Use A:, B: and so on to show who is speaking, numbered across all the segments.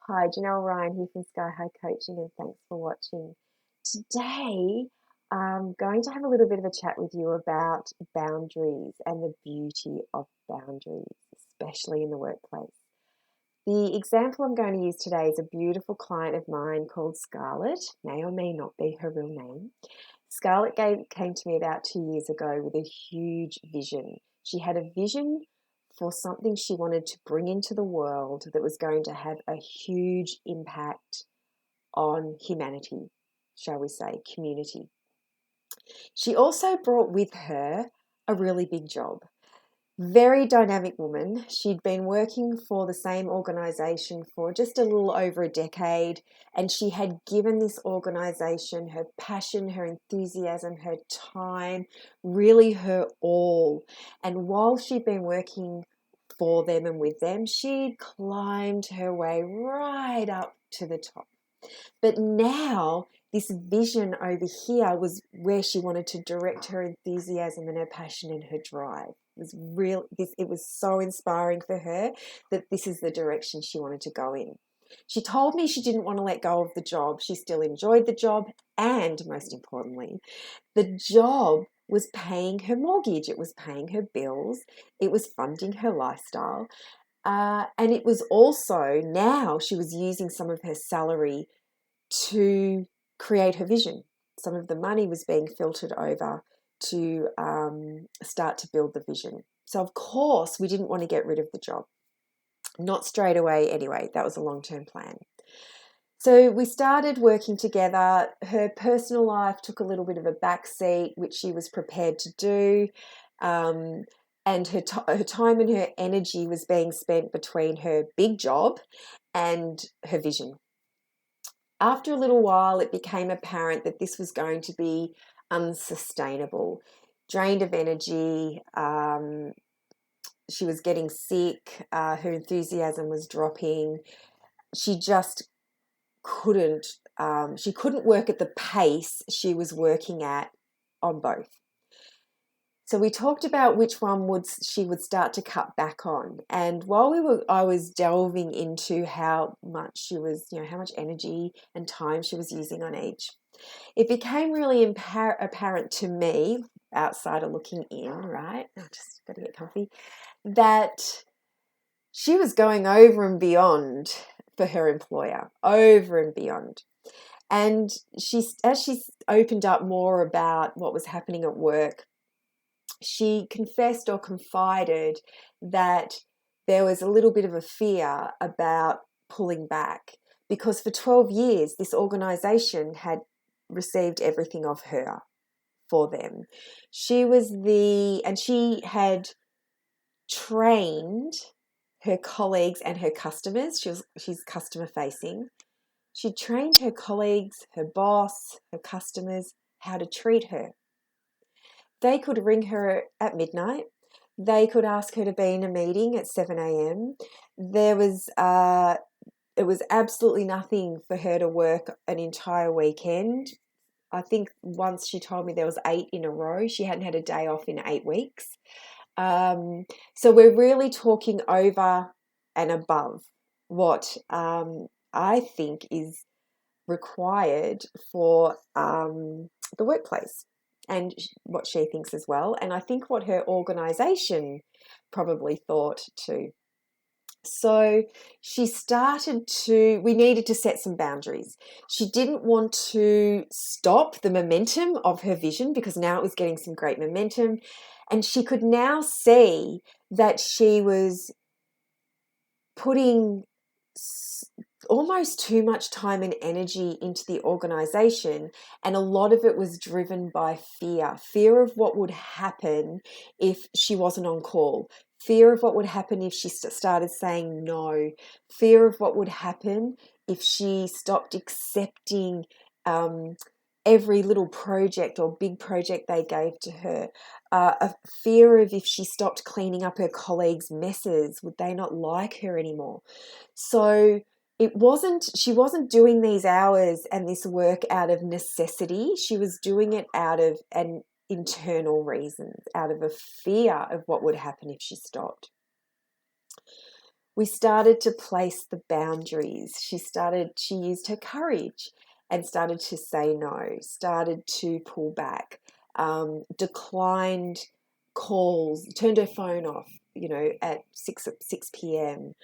A: Hi, Janelle Ryan here from Sky High Coaching, and thanks for watching. Today, I'm going to have a little bit of a chat with you about boundaries and the beauty of boundaries, especially in the workplace. The example I'm going to use today is a beautiful client of mine called Scarlett, may or may not be her real name. Scarlett came to me about 2 years ago with a huge vision. She had a vision for something she wanted to bring into the world that was going to have a huge impact on humanity, shall we say, community. She also brought with her a really big job. Very dynamic woman. She'd been working for the same organization for just a little over a decade, and she had given this organization her passion, her enthusiasm, her time, really her all. And while she'd been working for them and with them, she'd climbed her way right up to the top. But now this vision over here was where she wanted to direct her enthusiasm and her passion and her drive. It was so inspiring for her that this is the direction she wanted to go in. She told me she didn't want to let go of the job. She still enjoyed the job, and most importantly, the job was paying her mortgage, it was paying her bills, it was funding her lifestyle. And it was also, now she was using some of her salary to create her vision. Some of the money was being filtered over to start to build the vision. So, of course, we didn't want to get rid of the job. Not straight away, anyway. That was a long-term plan. So we started working together. Her personal life took a little bit of a backseat, which she was prepared to do. And her time and her energy was being spent between her big job and her vision. After a little while, it became apparent that this was going to be unsustainable, drained of energy. She was getting sick. Her enthusiasm was dropping. She just couldn't. She couldn't work at the pace she was working at on both. So we talked about which one she would start to cut back on. And while I was delving into how much she was, how much energy and time she was using on each, it became really apparent to me, outsider looking in, right? I just got to get comfy, that she was going over and beyond for her employer, over and beyond. And as she opened up more about what was happening at work, she confessed or confided that there was a little bit of a fear about pulling back, because for 12 years this organization had received everything of her for them. She had trained her colleagues and her customers. She's customer facing. She trained her colleagues, her boss, her customers, how to treat her. They could ring her at midnight. They could ask her to be in a meeting at 7 a.m. It was absolutely nothing for her to work an entire weekend. I think once she told me there was 8 in a row. She hadn't had a day off in 8 weeks. So we're really talking over and above what I think is required for the workplace, and what she thinks as well. And I think what her organisation probably thought too. So we needed to set some boundaries. She didn't want to stop the momentum of her vision, because now it was getting some great momentum. And she could now see that she was putting almost too much time and energy into the organization, and a lot of it was driven by fear of what would happen if she wasn't on call, fear of what would happen if she started saying no, fear of what would happen if she stopped accepting every little project or big project they gave to her, a fear of if she stopped cleaning up her colleagues' messes, would they not like her anymore? So she wasn't doing these hours and this work out of necessity. She was doing it out of an internal reason, out of a fear of what would happen if she stopped. we started to place the boundaries. She used her courage and started to say no, started to pull back, declined calls, turned her phone off, at 6 p.m.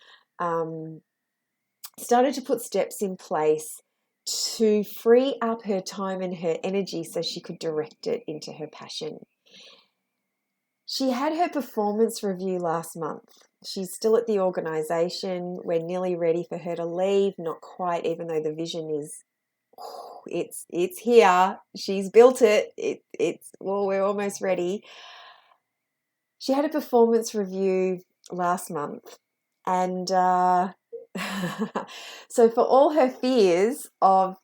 A: Started to put steps in place to free up her time and her energy so she could direct it into her passion. She had her performance review last month. She's still at the organisation. We're nearly ready for her to leave. Not quite, even though the vision is, it's here. She's built it. Well, we're almost ready. She had a performance review last month, and so for all her fears of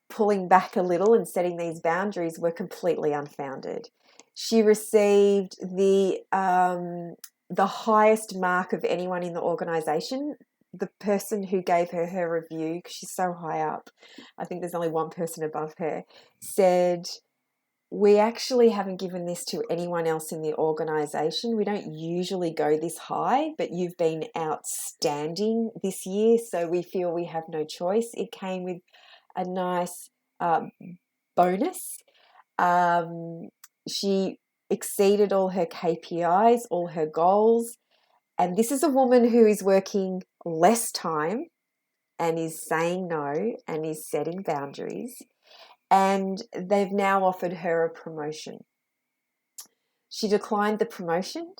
A: pulling back a little and setting these boundaries were completely unfounded. She received the highest mark of anyone in the organisation. The person who gave her review, because she's so high up, I think there's only one person above her, said, "We actually haven't given this to anyone else in the organisation. We don't usually go this high, but you've been outstanding this year, so we feel we have no choice." It came with a nice bonus. She exceeded all her KPIs, all her goals. And this is a woman who is working less time and is saying no and is setting boundaries. And they've now offered her a promotion. She declined the promotion,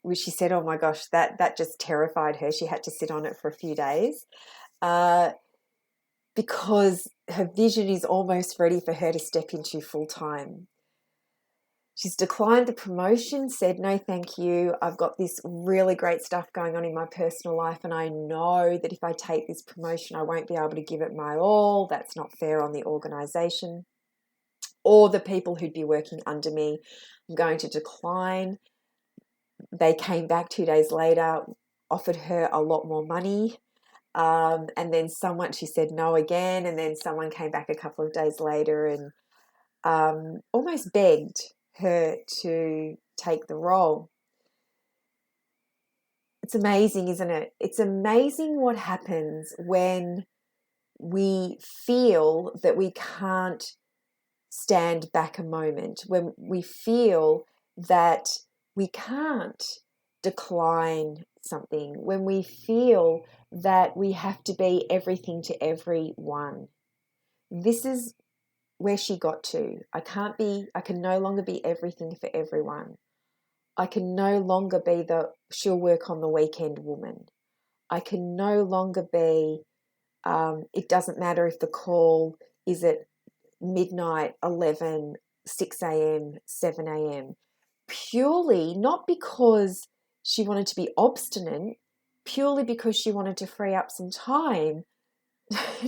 A: which she said, oh my gosh, that just terrified her. She had to sit on it for a few days. Because her vision is almost ready for her to step into full time. She's declined the promotion, said, no, thank you. I've got this really great stuff going on in my personal life, and I know that if I take this promotion, I won't be able to give it my all. That's not fair on the organisation or the people who'd be working under me. I'm going to decline. They came back 2 days later, offered her a lot more money. And then she said no again, and then someone came back a couple of days later and almost begged her to take the role. It's amazing, isn't it? It's amazing what happens when we feel that we can't stand back a moment, when we feel that we can't decline something, when we feel that we have to be everything to everyone. This is where she got to. I can no longer be everything for everyone. I can no longer be the she'll work on the weekend woman. I can no longer be, it doesn't matter if the call is at midnight, 11, 6 a.m., 7 a.m. Purely not because she wanted to be obstinate, purely because she wanted to free up some time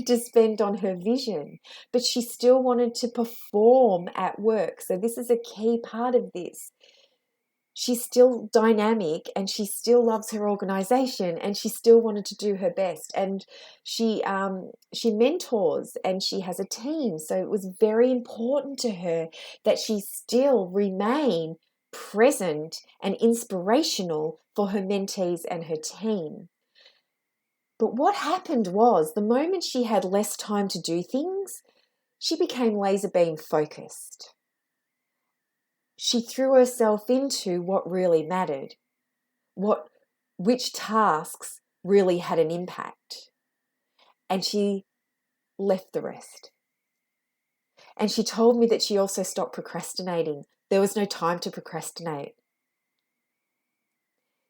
A: to spend on her vision, but she still wanted to perform at work. So this is a key part of this. She's still dynamic and she still loves her organization and she still wanted to do her best. And she mentors and she has a team. So it was very important to her that she still remain present and inspirational for her mentees and her team. But what happened was the moment she had less time to do things, she became laser beam focused. She threw herself into what really mattered, which tasks really had an impact. And she left the rest. And she told me that she also stopped procrastinating. There was no time to procrastinate.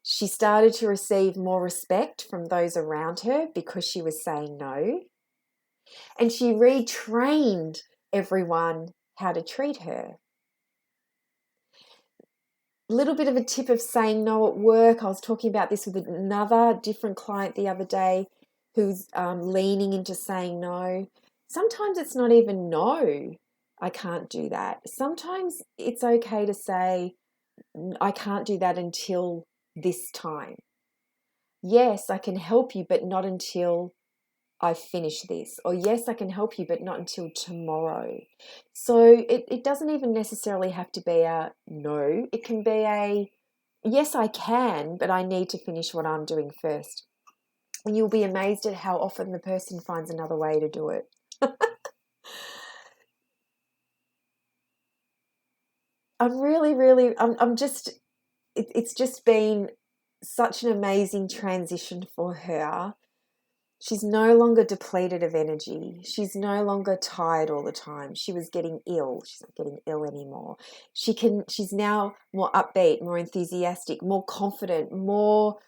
A: She started to receive more respect from those around her because she was saying no. And she retrained everyone how to treat her. Little bit of a tip of saying no at work. I was talking about this with another different client the other day who's leaning into saying no. Sometimes it's not even no, I can't do that. Sometimes it's okay to say, I can't do that until this time. Yes, I can help you, but not until I finish this. Or yes, I can help you, but not until tomorrow. So it doesn't even necessarily have to be a no. It can be yes, I can, but I need to finish what I'm doing first. And you'll be amazed at how often the person finds another way to do it. I'm just, it's just been such an amazing transition for her. She's no longer depleted of energy. She's no longer tired all the time. She was getting ill. She's not getting ill anymore. She's now more upbeat, more enthusiastic, more confident, more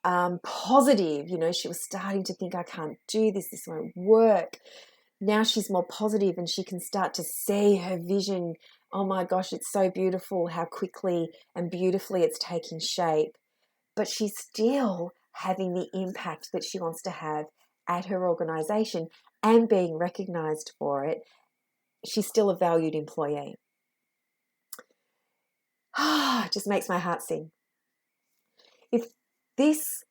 A: positive. You know, she was starting to think, I can't do this. This won't work. Now she's more positive and she can start to see her vision. Oh my gosh, it's so beautiful how quickly and beautifully it's taking shape. But she's still having the impact that she wants to have at her organization and being recognized for it. She's still a valued employee. It just makes my heart sing. If this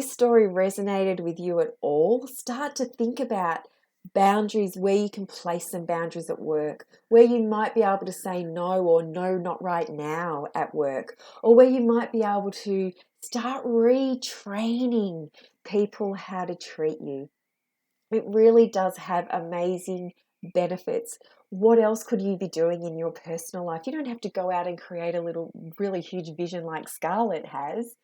A: story resonated with you at all, start to think about boundaries, where you can place some boundaries at work, where you might be able to say no, or no, not right now at work, or where you might be able to start retraining people how to treat you. It really does have amazing benefits. What else could you be doing in your personal life? You don't have to go out and create a little really huge vision like Scarlett has.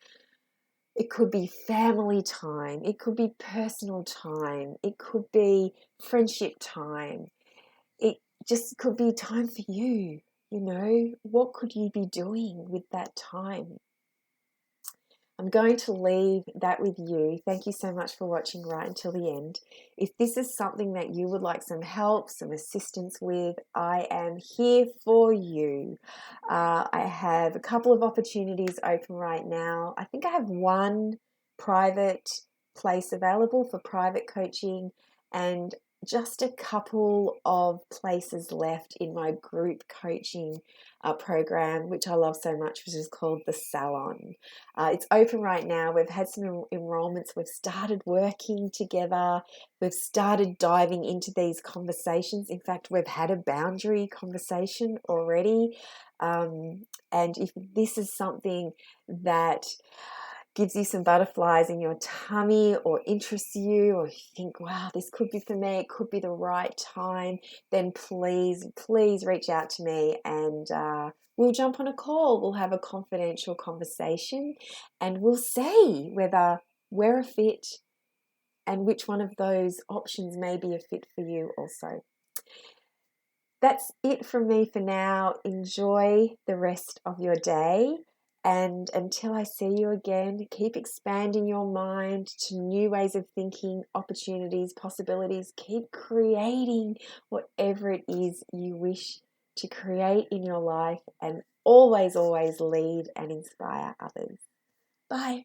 A: It could be family time. It could be personal time. It could be friendship time. It just could be time for you. You know, what could you be doing with that time? I'm going to leave that with you. Thank you so much for watching right until the end. If this is something that you would like some help, some assistance with, I am here for you. I have a couple of opportunities open right now. I think I have one private place available for private coaching and just a couple of places left in my group coaching program, which I love so much, which is called The Salon. It's open right now. We've had some enrollments. We've started working together. We've started diving into these conversations. In fact, we've had a boundary conversation already. And if this is something that gives you some butterflies in your tummy or interests you, or you think, wow, this could be for me, it could be the right time, then please reach out to me and we'll jump on a call. We'll have a confidential conversation and we'll see whether we're a fit and which one of those options may be a fit for you also. That's it from me for now. Enjoy the rest of your day. And until I see you again, keep expanding your mind to new ways of thinking, opportunities, possibilities. Keep creating whatever it is you wish to create in your life, and always lead and inspire others. Bye.